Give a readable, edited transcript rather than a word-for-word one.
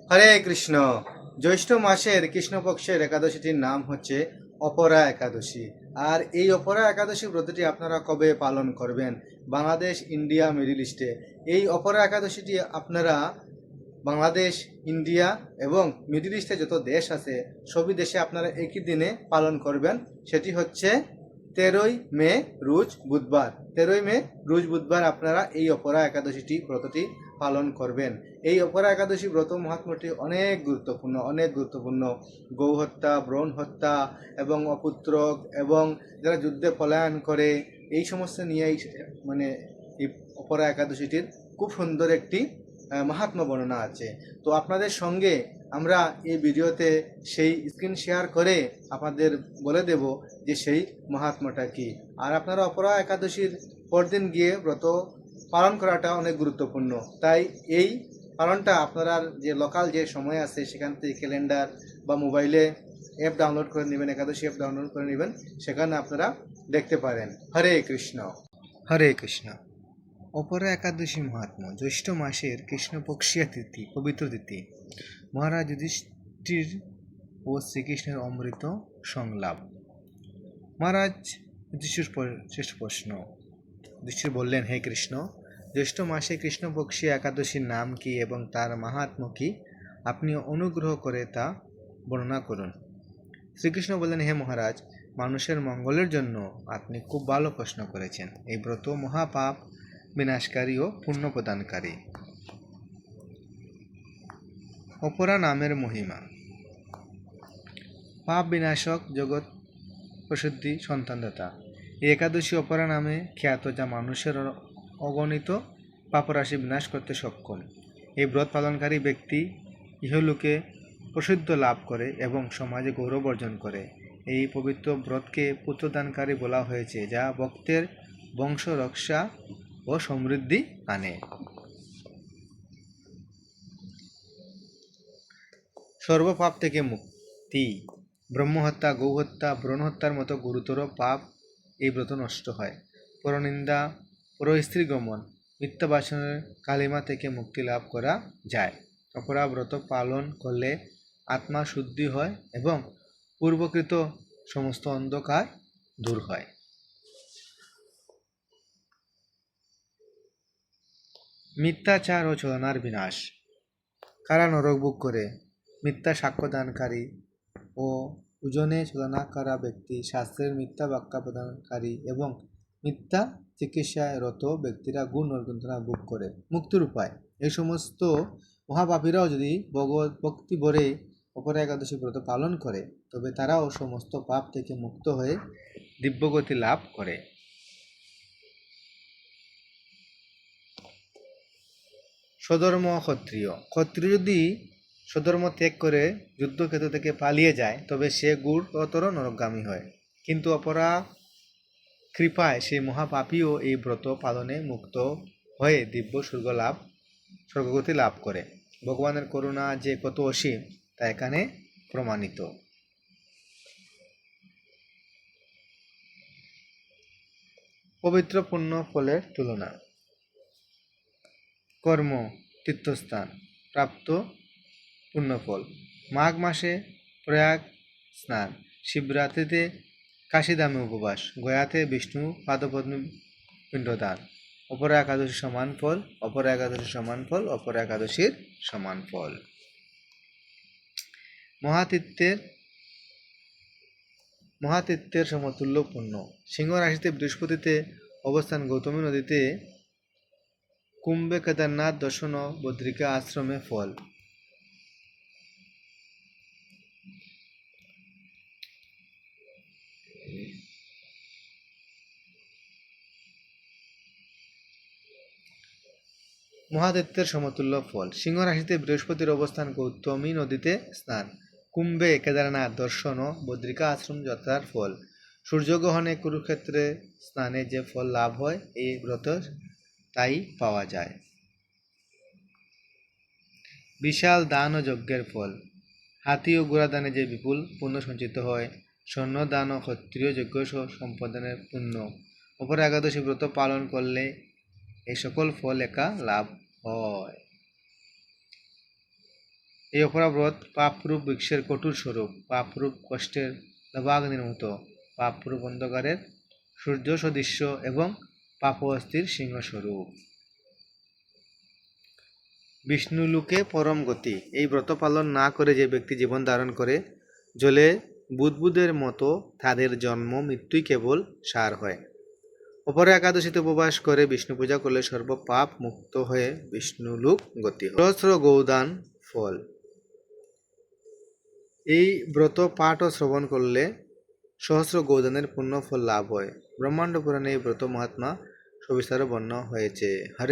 হরে কৃষ্ণ। জ্যৈষ্ঠ মাসের কৃষ্ণপক্ষের একাদশীটির নাম হচ্ছে অপরা একাদশী। আর এই অপরা একাদশী ব্রতটি আপনারা কবে পালন করবেন? বাংলাদেশ, ইন্ডিয়া, মিডিল ইস্টে এই অপরা একাদশীটি আপনারা বাংলাদেশ, ইন্ডিয়া এবং মিডিল ইস্টে যত দেশ আছে সবই দেশে আপনারা একই দিনে পালন করবেন। সেটি হচ্ছে 13ই মে, রোজ বুধবার। 13ই মে রোজ বুধবার আপনারা এই অপরা একাদশীটি ব্রতটি পালন করবেন। এই অপরা একাদশী ব্রত মহাত্ম্যটি অনেক গুরুত্বপূর্ণ। গৌ হত্যা, ভ্রূণ হত্যা এবং অপুত্রক এবং যারা যুদ্ধে পলায়ন করে এই সমস্ত নিয়েই মানে এই অপরা একাদশীটির খুব সুন্দর একটি মাহাত্ম্য বর্ণনা আছে। তো আপনাদের সঙ্গে আমরা এই ভিডিওতে সেই স্ক্রিন শেয়ার করে আপনাদের বলে দেব যে সেই মাহাত্ম্যটা কি। আর আপনারা অপরা একাদশীর পরদিন গিয়ে ব্রত পালন করাটা অনেক গুরুত্বপূর্ণ। তাই এই পালনটা আপনারা যে লোকাল যে সময় আছে সেখান থেকে ক্যালেন্ডার বা মোবাইলে অ্যাপ ডাউনলোড করে নেবেন, একাদশী অ্যাপ ডাউনলোড করে নেবেন, সেখানে আপনারা দেখতে পারেন। হরে কৃষ্ণ। হরে কৃষ্ণ। অপরা একাদশী মহাত্ম্য। জ্যৈষ্ঠ মাসের কৃষ্ণপক্ষিয়া তিথি, পবিত্র তিথি। মহারাজ যুধিষ্ঠির ও শ্রীকৃষ্ণের অমৃত সংলাপ। মহারাজ যুধিষ্ঠির শ্রেষ্ঠ প্রশ্ন। যুধিষ্ঠির বললেন, হে কৃষ্ণ, জ্যৈষ্ঠ মাসে কৃষ্ণপক্ষী একাদশীর নাম কি এবং তার মাহাত্ম্য কি? আপনি অনুগ্রহ করে তা বর্ণনা করুন। শ্রীকৃষ্ণ বললেন, হে মহারাজ, মানুষের মঙ্গলের জন্য আপনি খুব ভালো প্রশ্ন করেছেন। এই ব্রত মহাপাপ বিনাশকারী ও পুণ্য প্রদানকারী। অপরা নামের মহিমা। পাপ বিনাশক, জগৎ প্রসিদ্ধি, সন্তানদাতা। এই একাদশী অপরা নামে খ্যাত, যা মানুষের অগণিত পাপরাশি বিনাশ করতে সক্ষম। এই ব্রত পালনকারী ব্যক্তি ইহলোকে প্রসিদ্ধ লাভ করে এবং সমাজে গৌরব অর্জন করে। এই পবিত্র ব্রতকে পুত্রদানকারী বলা হয়েছে, যা ভক্তের বংশ রক্ষা ও সমৃদ্ধি আনে। সর্বপাপ থেকে মুক্তি। ব্রহ্মহত্যা, গৌহত্যা, ভ্রূণ হত্যার মতো গুরুতর পাপ এই ব্রত নষ্ট হয়। পরনিন্দা, পরস্ত্রী গমন, মিথ্যা বাসনের কালিমা থেকে মুক্তি লাভ করা যায়। অপরা ব্রত পালন করলে আত্মা শুদ্ধি হয় এবং পূর্বকৃত সমস্ত অন্ধকার দূর হয়। মিথ্যাচার ও ছলনার বিনাশ। কারা নরক ভোগ করে? মিথ্যা সাক্ষ্যদানকারী ও ওজনে ছলনা করা ব্যক্তি, শাস্ত্রের মিথ্যা ব্যাখ্যা প্রদানকারী এবং মিথ্যা চিকিৎসায় রত ব্যক্তিরা গুণ নরকযন্ত্রণা ভোগ করে। মুক্তির উপায়। এই সমস্ত মহাপাপীরাও যদি ভগবত ভক্তি ভরে অপরা একাদশী ব্রত পালন করে, তবে তারাও সমস্ত পাপ থেকে মুক্ত হয়ে দিব্যগতি লাভ করে। স্বধর্ম ক্ষত্রিয়। ক্ষত্রিয় যদি স্বধর্ম ত্যাগ করে যুদ্ধক্ষেত্র থেকে পালিয়ে যায়, তবে সে গুরুতর নরকগামী হয়। কিন্তু অপরা কৃপায় সেই মহাপাপীও এই ব্রত পালনে মুক্ত হয়ে দিব্য স্বর্গগতি লাভ করে। ভগবানের করুণা যে কত অসীম তা এখানে প্রমাণিত। পবিত্র পুণ্য ফলের তুলনা। কর্ম, তীর্থস্থান, প্রাপ্ত পুণ্যফল। মাঘ মাসে প্রয়াগ স্নান, শিবরাত্রিতে কাশীধামে উপবাস, গয়াতে বিষ্ণু পাদপদ্মে পিণ্ডদান। অপরা একাদশীর সমান ফল, অপরা একাদশীর সমান ফল, অপরা একাদশীর সমান ফল। মহাতীর্থের সমতুল্য পুণ্য। সিংহ রাশিতে বৃহস্পতিতে অবস্থান, গৌতমী নদীতে, কুম্ভে কেদারনাথ দর্শন, বদ্রিকা আশ্রমে ফল। মহাতীর্থের সমতুল্য ফল। সিংহ রাশিতে বৃহস্পতির অবস্থান, গৌতমী নদীতে স্নান, কুম্ভে কেদারনাথ দর্শন ও বদ্রিকা আশ্রম যাত্রার ফল। সূর্যগ্রহণে কুরুক্ষেত্রে স্নানে যে ফল লাভ হয়, এই ব্রত তাই পাওয়া যায়। বিশাল দান ও যজ্ঞের ফল। হাতি ও ঘোড়া দানে যে বিপুল পুণ্য সঞ্চিত হয়, স্বর্ণ দান ও ক্ষত্রিয় যজ্ঞ সম্পাদনের পুণ্য। অপর একাদশী ব্রত পালন করলে এই সকল ফল একা লাভ হয়। এই অপরা ব্রত পাপরূপ বৃক্ষের কঠোর স্বরূপ, পাপরূপ কষ্টের নবাগ্নির মতো, পাপরূপ অন্ধকারের সূর্য সদৃশ্য এবং পাপস্থির সিংহস্বরূপ। বিষ্ণুলোকে পরম গতি। এই ব্রত পালন না করে যে ব্যক্তি জীবন ধারণ করে জলে বুদবুদের মতো, তাদের জন্ম মৃত্যুই কেবল সার হয়। অপরা একাদশীতে উপবাস করে বিষ্ণু পূজা করলে সর্ব পাপ মুক্ত হয়ে বিষ্ণুলোক গতি হয়। সহস্র গৌদান ফল। এই ব্রত পাঠ ও শ্রবণ করলে সহস্র গৌদানের পুণ্য ফল লাভ হয়। ব্রহ্মাণ্ড পুরাণে এই ব্রত মহাত্মা সবিস্তারে বর্ণনা হয়েছে। হরে